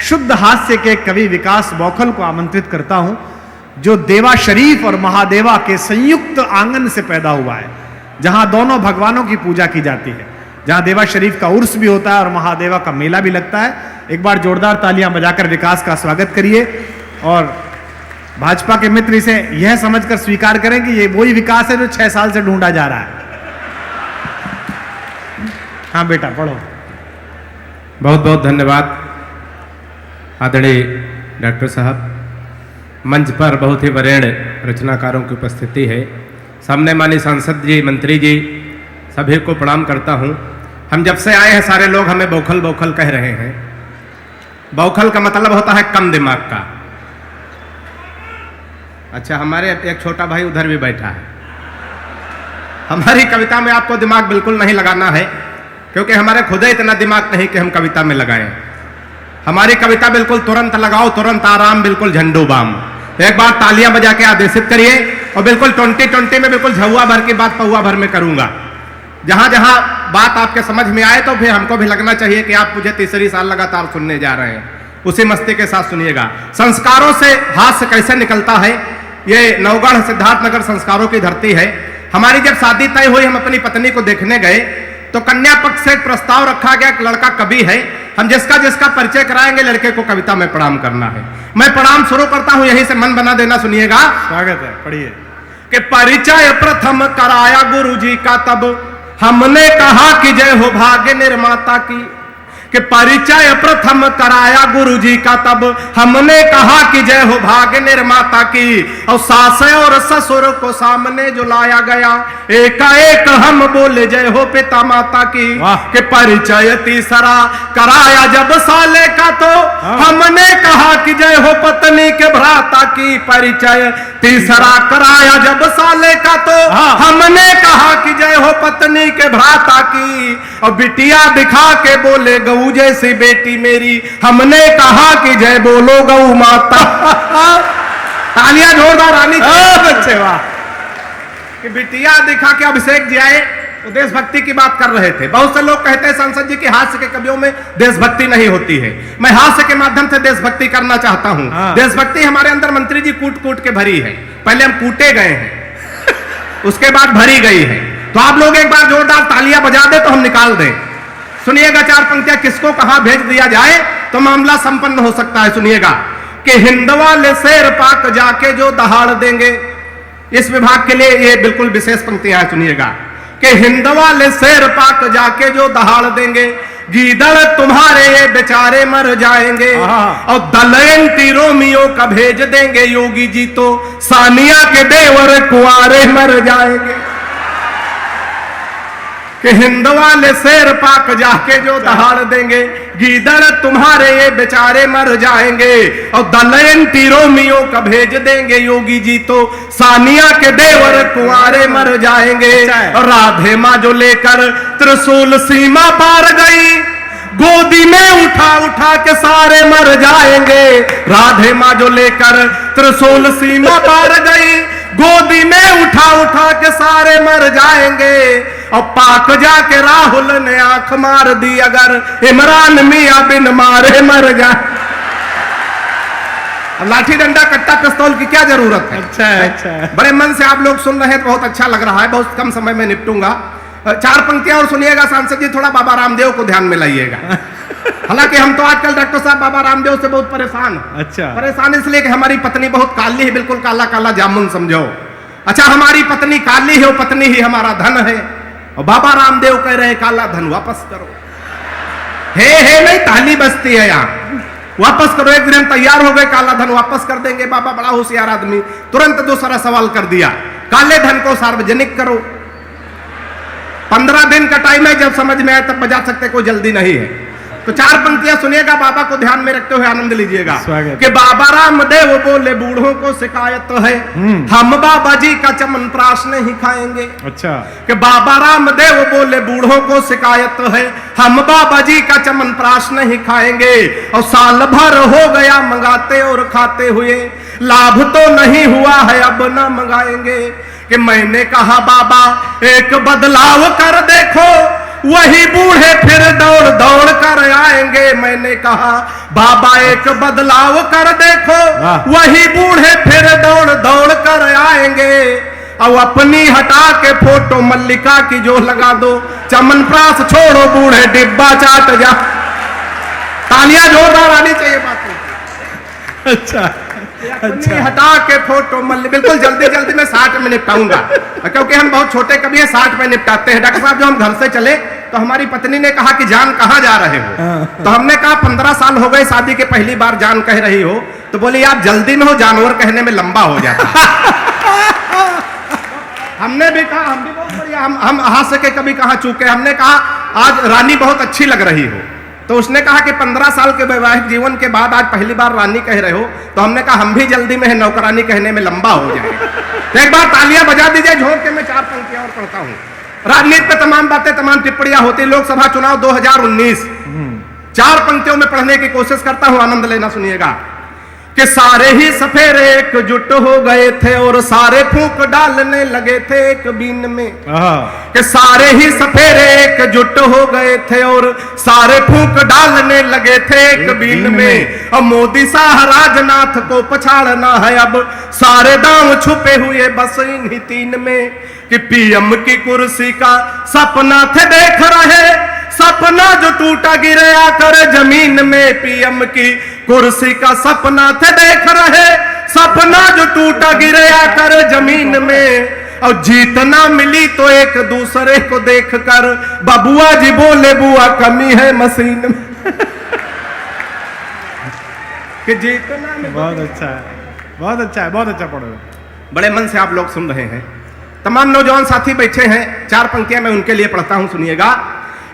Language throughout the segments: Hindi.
शुद्ध हास्य के कवि विकास बौखल को आमंत्रित करता हूं, जो देवा शरीफ और महादेवा के संयुक्त आंगन से पैदा हुआ है, जहां दोनों भगवानों की पूजा की जाती है, जहां देवा शरीफ का उर्स भी होता है और महादेवा का मेला भी लगता है। एक बार जोरदार तालियां बजाकर विकास का स्वागत करिए और भाजपा के मित्र इसे यह समझकर स्वीकार करें कि ये वही विकास है जो 6 साल से ढूंढा जा रहा है। हाँ बेटा पढ़ो। बहुत बहुत धन्यवाद आदरणीय डॉक्टर साहब। मंच पर बहुत ही वरेण्य रचनाकारों की उपस्थिति है। सामने माननीय सांसद जी, मंत्री जी, सभी को प्रणाम करता हूं। हम जब से आए हैं सारे लोग हमें बौखल बौखल कह रहे हैं। बौखल का मतलब होता है कम दिमाग का। अच्छा, हमारे एक छोटा भाई उधर भी बैठा है। हमारी कविता में आपको दिमाग बिल्कुल नहीं लगाना है, क्योंकि हमारे खुद ही इतना दिमाग नहीं कि हम कविता में लगाएं। हमारी कविता बिल्कुल तुरंत लगाओ, तुरंत आराम, बिल्कुल झंडू बाम। एक बार तालियां बजा के आदेशित करिए और बिल्कुल 2020 में बिल्कुल झुआ भर की बात पौआ भर में करूंगा। जहां जहां बात आपके समझ में आए तो फिर हमको भी लगना चाहिए कि आप मुझे तीसरी साल लगातार सुनने जा रहे हैं। उसी मस्ती के साथ सुनिएगा। संस्कारों से हास्य कैसे निकलता है, ये नवगढ़ सिद्धार्थनगर संस्कारों की धरती है। हमारी जब शादी तय हुई, हम अपनी पत्नी को देखने गए तो कन्या पक्ष से एक प्रस्ताव रखा गया, एक लड़का कवि है, हम जिसका जिसका परिचय कराएंगे लड़के को कविता में प्रणाम करना है। मैं प्रणाम शुरू करता हूं, यहीं से मन बना देना, सुनिएगा। स्वागत है, पढ़िए। कि परिचय प्रथम कराया गुरुजी का, तब हमने कहा कि जय हो भाग्य निर्माता की। कि परिचय प्रथम कराया गुरुजी का, तब हमने कहा कि जय हो भाग्य निर्माता की। और सास और ससुर को सामने जो लाया गया, एकाएक हम बोले जय हो पिता माता की। कि परिचय तीसरा कराया जब साले का, तो हमने कहा कि जय हो पत्नी के भ्राता की। परिचय तीसरा कराया जब साले का, तो हमने कहा कि जय हो पत्नी के भ्राता की। और बिटिया दिखा के बोले गऊ जैसी बेटी मेरी, हमने कहा कि जय बोलो गौ माता। तालियां जोरदार आनी चाहिए। वाह। कि बिटिया दिखा के अभिषेक जी आए तो देशभक्ति की बात कर रहे थे। बहुत से लोग कहते हैं सांसद जी की हास्य के कवियों में देशभक्ति नहीं होती है। मैं हास्य के माध्यम से देशभक्ति करना चाहता हूं। देशभक्ति हमारे अंदर मंत्री जी कूट कूट के भरी है। पहले हम कूटे गए हैं, उसके बाद भरी गई है। तो आप लोग एक बार जोरदार तालियां बजा दे तो हम निकाल दें। सुनिएगा 4 पंक्तियां, किसको कहां भेज दिया जाए तो मामला संपन्न हो सकता है। सुनिएगा कि हिंद वाले शेर पाक जाके जो दहाड़ देंगे, इस विभाग के लिए ये बिल्कुल विशेष पंक्तियां हैं। सुनिएगा कि हिंद वाले शेर पाक जाके जो दहाड़ देंगे, गीदड़ तुम्हारे ये बेचारे मर जाएंगे। और दलयंती रोमियो का भेज देंगे योगी जी, तो सानिया के देवर कुआरे मर जाएंगे। कि हिंद वाले शेर पाक जाके जो दहाड़ देंगे, गीदड़ तुम्हारे ये बेचारे मर जाएंगे। और दलयंती रोमियो का भेज देंगे योगी जी, तो सानिया के देवर कुआरे मर जाएंगे। और राधे माँ जो लेकर त्रिशूल सीमा पार गई, गोदी में उठा उठा के सारे मर जाएंगे। राधे माँ जो लेकर त्रिशूल सीमा पार गई, गोदी में उठा उठा के सारे मर जाएंगे। और पाक जाके राहुल ने आंख मार दी, अगर इमरान मियां बिन मारे मर जाए। लाठी डंडा कट्टा पिस्तौल की क्या जरूरत है। अच्छा है, अच्छा है। बड़े मन से आप लोग सुन रहे हैं तो बहुत अच्छा लग रहा है। बहुत कम समय में निपटूंगा। 4 पंक्तियां और सुनिएगा। सांसद जी थोड़ा बाबा रामदेव को ध्यान में लाइएगा। हालांकि हम तो आजकल डॉक्टर साहब बाबा रामदेव से बहुत परेशान हैं। अच्छा। परेशान इसलिए कि हमारी पत्नी बहुत काली है, बिल्कुल काला काला जामुन समझो। अच्छा, हमारी पत्नी काली है, वो पत्नी ही हमारा धन है। और बाबा रामदेव कह रहे हैं काला धन वापस करो। हे नहीं, ताली बजती है यहाँ, वापस करो। एक दिन हम तैयार हो गए, काला धन वापस कर देंगे। बाबा बड़ा होशियार आदमी, तुरंत दूसरा सवाल कर दिया, काले धन को सार्वजनिक करो। 15 दिन का टाइम है, जब समझ में आए तब बजा सकते, कोई जल्दी नहीं है। तो 4 पंक्तियां सुनिएगा, बाबा को ध्यान में रखते हुए आनंद लीजिएगा। कि बाबा रामदेव बोले बूढ़ों को शिकायत है, हम बाबा जी का चमनप्राश नहीं खाएंगे। अच्छा। कि बाबा रामदेव बोले बूढ़ों को शिकायत है, हम बाबा जी का चमनप्राश नहीं खाएंगे। और साल भर हो गया मंगाते और खाते हुए, लाभ तो नहीं हुआ है, अब ना मंगाएंगे। कि मैंने कहा बाबा एक बदलाव कर देखो, वही बूढ़े फिर दौड़ दौड़ कर आएंगे। मैंने कहा बाबा एक बदलाव कर देखो, वही बूढ़े फिर दौड़ दौड़ कर आएंगे। अब अपनी हटा के फोटो मल्लिका की जो लगा दो, चमनप्रास छोड़ो बूढ़े डिब्बा चाट जा। तालियां जोरदार आनी चाहिए बात में। अच्छा अपनी हटा के फोटो बिल्कुल जल्दी जल्दी में 60 में निपटाऊंगा, क्योंकि हम बहुत छोटे कवि हैं, 60 में निपटाते हैं। डॉक्टर साहब, जो हम घर से चले तो हमारी पत्नी ने कहा कि जान कहाँ जा रहे हो? तो हमने कहा 15 साल हो गए शादी के, पहली बार जान कह रही हो। तो बोली आप जल्दी में हो, जानवर कहने में लंबा हो जाता है। हमने भी कहा हम भी बहुत बढ़िया, हम हाथ से के कभी कहाँ चूके। हमने कहा आज रानी बहुत अच्छी लग रही हो। तो उसने कहा कि 15 साल के वैवाहिक जीवन के बाद आज पहली बार रानी कह रहे हो। तो हमने कहा हम भी जल्दी में है, नौकरानी कहने में लंबा हो जाएगा। तो एक बार तालियां बजा दीजिए झोंक के, मैं 4 पंक्तियां और पढ़ता हूं। राजनीति पे तमाम बातें, तमाम टिप्पणियां होती। लोकसभा चुनाव 2019, 4 पंक्तियों में पढ़ने की कोशिश करता हूं, आनंद लेना। सुनिएगा कि सारे ही सफेरे एकजुट हो गए थे और सारे फूंक डालने लगे थे एक बीन में। कि सारे ही सफेरे एकजुट हो गए थे और सारे फूंक डालने लगे थे एक बीन में। अब मोदी शाह राजनाथ को पछाड़ना है, अब सारे दांव छुपे हुए बस इन्हीं 3 में। कि पीएम की कुर्सी का सपना थे देख रहे, सपना जो टूटा गिरे आकर जमीन में। पीएम की कुर्सी का सपना थे देख रहे, सपना जो टूटा गिरे आकर जमीन में। और जीतना मिली तो एक दूसरे को देखकर बबुआ जी बोले बुआ कमी है मशीन में। कि जीतना मिली। बहुत अच्छा है, बहुत अच्छा है, बहुत अच्छा पढ़ो। बड़े मन से आप लोग सुन रहे हैं। तमाम नौजवान साथी बैठे हैं, 4 पंक्तियां मैं उनके लिए पढ़ता हूं, सुनिएगा।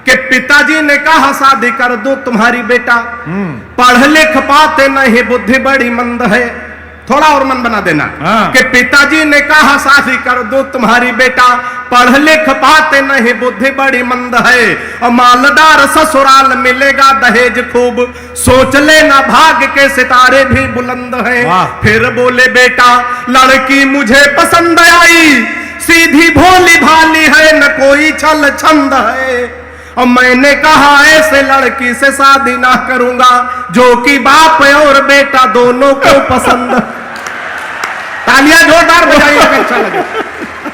कि पिताजी ने कहा शादी कर दूं तुम्हारी बेटा, पढ़ लिख पाते नहीं बुद्धि बड़ी मंद है। थोड़ा और मन बना देना। कि पिताजी ने कहा शादी कर दूं तुम्हारी बेटा, पढ़ लिख पाते नहीं बुद्धि बड़ी मंद है। और मालदार ससुराल मिलेगा दहेज खूब, सोच लेना भाग्य के सितारे भी बुलंद हैं। फिर बोले बेटा लड़की मुझे पसंद आई, सीधी भोली भाली है न कोई छल छंद है। और मैंने कहा ऐसे लड़की से शादी ना करूंगा जो कि बाप और बेटा दोनों को पसंद। तालियां जोरदार बजाइए अच्छा लगे।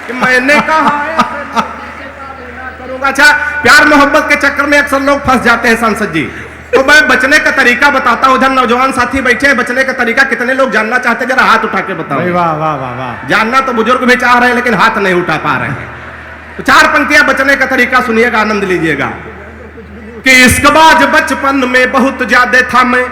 कि मैंने कहा ऐसे लड़की से शादी ना करूंगा। अच्छा, प्यार मोहब्बत के चक्कर में अक्सर लोग फंस जाते हैं सांसद जी। तो मैं बचने का तरीका बताता हूं। उधर नौजवान साथी बैठे हैं, बचने का तरीका कितने लोग जानना चाहते हैं? जरा हाथ उठा के बताओ। वाह वाह वाह वाह। जानना तो बुजुर्ग भी चाह रहे हैं लेकिन हाथ नहीं उठा पा रहे हैं। तो 4 पंक्तियां बचने का तरीका सुनिएगा, आनंद लीजिएगा। कि इश्कबाज बचपन में बहुत ज्यादा था मैं,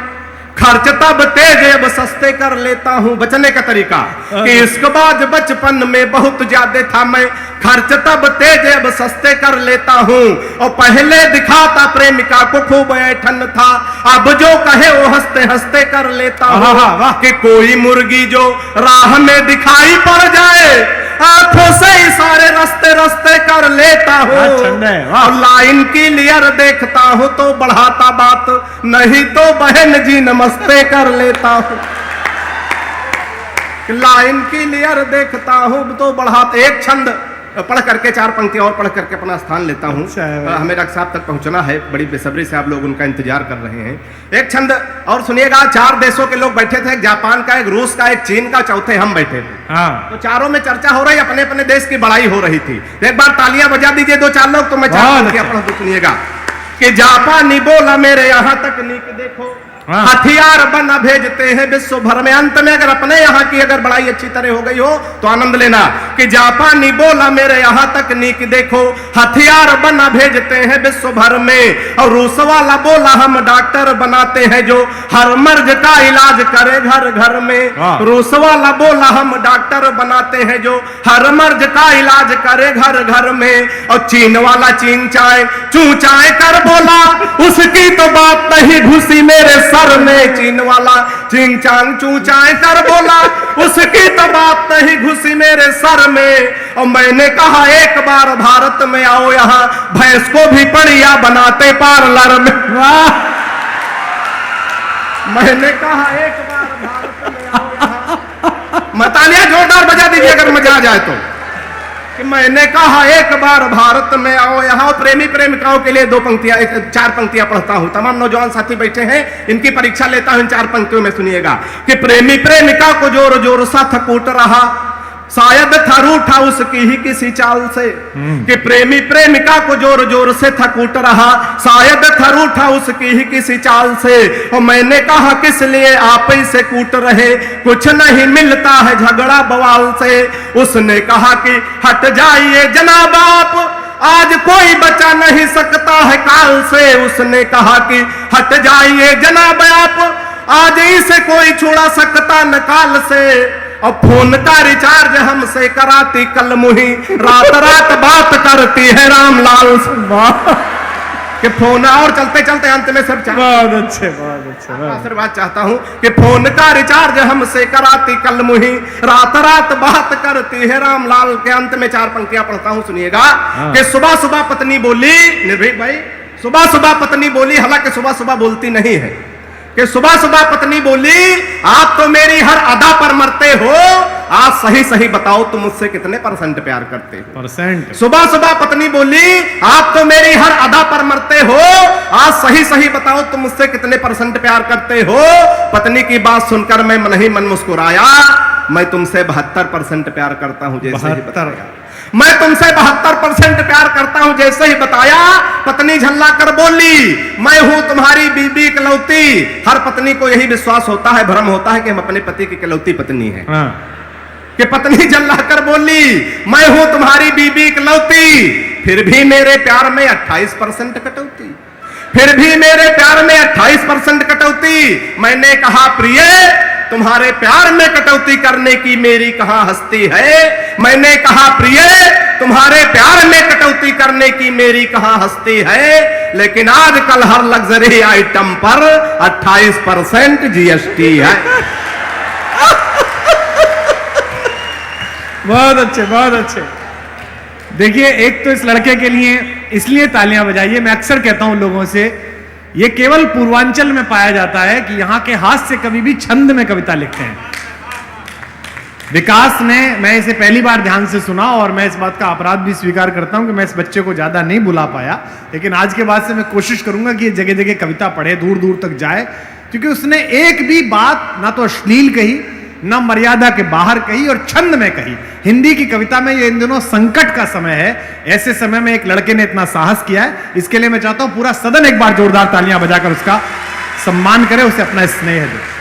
खर्च तब तेज अब सस्ते कर लेता हूं। बचने का तरीका कि इश्कबाज बचपन में बहुत ज्यादा था मैं, खर्च तब तेज अब सस्ते कर लेता हूं। और पहले दिखाता प्रेमिका को खूब ऐठन था, अब जो कहे वो हंसते हंसते कर लेता हूं। कि कोई मुर्गी जो राह में दिखाई पड़ जाए, आंखों से इशारे रस्ते रस्ते कर लेता हूँ। और लाइन की क्लियर देखता हूँ तो बढ़ाता बात, नहीं तो बहन जी नमस्ते कर लेता हूँ। लाइन की क्लियर देखता हूँ तो बढ़ाता। एक छंद पढ़ करके 4 पंक्ति और पढ़ करके अपना स्थान लेता हूँ। हमें डॉक्टर साहब तक पहुंचना है, बड़ी बेसब्री से आप लोग उनका इंतजार कर रहे हैं। एक छंद और सुनिएगा। 4 देशों के लोग बैठे थे, एक जापान का, एक रूस का, एक चीन का, चौथे हम बैठे थे। तो चारों में चर्चा हो रही, अपने अपने देश की बड़ाई हो रही थी। एक बार तालियां बजा दीजिए 2-4 लोग, तो मैं 4 पंक्तियां पढ़ दूं, सुनिएगा। कि जापानी बोला मेरे यहाँ तकनीक देखो, हथियार बना भेजते हैं विश्व भर में। अंत में अगर अपने यहाँ की अगर बड़ाई अच्छी तरह हो गई हो तो आनंद लेना। कि जापानी बोला मेरे यहाँ तकनीक देखो, हथियार बना भेजते हैं विश्व भर में। और रूस वाला बोला हम डॉक्टर बनाते हैं जो हर मर्ज का इलाज करे घर घर में। रूस वाला बोला हम डॉक्टर बनाते हैं जो हर मर्ज का इलाज करे घर घर में। और चीन वाला चीन चाय चू चाय कर बोला, उसकी तो बात नहीं घुसी मेरे सर में। चीन वाला चिंग चांग चू चाय कर बोला, उसकी तो बात नहीं घुसी मेरे सर में। और मैंने कहा एक बार भारत में आओ, यहाँ भैंस को भी बढ़िया बनाते पार्लर में। मैंने कहा एक बार भारत में आओ, यहाँ तालियां जोरदार बजा दीजिए अगर मजा आ जाए तो। कि मैंने कहा एक बार भारत में आओ, यहाँ प्रेमी प्रेमिकाओं के लिए 2 पंक्तियां 4 पंक्तियां पढ़ता हूं। तमाम नौजवान साथी बैठे हैं, इनकी परीक्षा लेता हूं इन 4 पंक्तियों में, सुनिएगा। कि प्रेमी प्रेमिका को जोर जोर सा थकूट रहा, शायद थर उठा उसकी ही किसी चाल से। कि प्रेमी प्रेमिका को जोर जोर से थकूट रहा, शायद थर उठा उसकी ही किसी चाल से। और मैंने कहा किस लिए आप इसे कूट रहे, कुछ नहीं मिलता है झगड़ा बवाल से। उसने कहा कि हट जाइए जनाब आप, आज कोई बचा नहीं सकता है काल से। उसने कहा कि हट जाइए जनाब आप, आज इसे कोई छुड़ा सकता न काल से। और फोन का रिचार्ज हमसे कराती कल मुही, रात रात बात करती है रामलाल से। कि फोन, और चलते चलते अंत में सब बहुत अच्छे, बहुत अच्छे। आशीर्वाद चाहता हूं कि फोन का रिचार्ज हमसे कराती कल मुही, रात रात बात करती है रामलाल। के अंत में 4 पंक्तियां पढ़ता हूं, सुनिएगा। कि सुबह सुबह पत्नी बोली, निर्भीक भाई, सुबह सुबह पत्नी बोली, हालांकि सुबह सुबह बोलती नहीं है। कि सुबह सुबह पत्नी बोली, आप तो मेरी हर अदा पर मरते हो, आज सही सही बताओ तुम मुझसे कितने % प्यार करते हो। परसेंट। सुबह सुबह पत्नी बोली, आप तो मेरी हर अदा पर मरते हो, आज सही सही बताओ तुम मुझसे कितने % प्यार करते हो। पत्नी की बात सुनकर मैं मन ही मन मुस्कुराया, मैं तुमसे 72% प्यार करता हूं जैसे ही बताया। मैं तुमसे 72% प्यार करता हूं जैसे ही बताया। पत्नी झल्ला कर बोली, मैं हूं तुम्हारी बीबी इकलौती। हर पत्नी को यही विश्वास होता है, भ्रम होता है कि हम अपने पति की इकलौती पत्नी है। कि पत्नी झल्ला कर बोली, मैं हूं तुम्हारी बीबी इकलौती, फिर भी मेरे प्यार में 28% कटौती, फिर भी मेरे प्यार में 28% कटौती। मैंने कहा प्रिय, तुम्हारे प्यार में कटौती करने की मेरी कहां हस्ती है। मैंने कहा प्रिय, तुम्हारे प्यार में कटौती करने की मेरी कहां हस्ती है। लेकिन आजकल हर लग्जरी आइटम पर 28% जीएसटी है। बहुत अच्छे, बहुत अच्छे। देखिए, एक तो इस लड़के के लिए इसलिए तालियां बजाइए। मैं अक्सर कहता हूं लोगों से, ये केवल पूर्वांचल में पाया जाता है कि यहां के हास्य कवि भी छंद में कविता लिखते हैं। विकास ने, मैं इसे पहली बार ध्यान से सुना और मैं इस बात का अपराध भी स्वीकार करता हूं कि मैं इस बच्चे को ज्यादा नहीं बुला पाया, लेकिन आज के बाद से मैं कोशिश करूंगा कि ये जगह जगह कविता पढ़े, दूर दूर तक जाए, क्योंकि उसने एक भी बात ना तो अश्लील कही, न मर्यादा के बाहर कही और छंद में कही। हिंदी की कविता में ये इन दिनों संकट का समय है, ऐसे समय में एक लड़के ने इतना साहस किया है, इसके लिए मैं चाहता हूं पूरा सदन एक बार जोरदार तालियां बजाकर उसका सम्मान करे, उसे अपना स्नेह दे।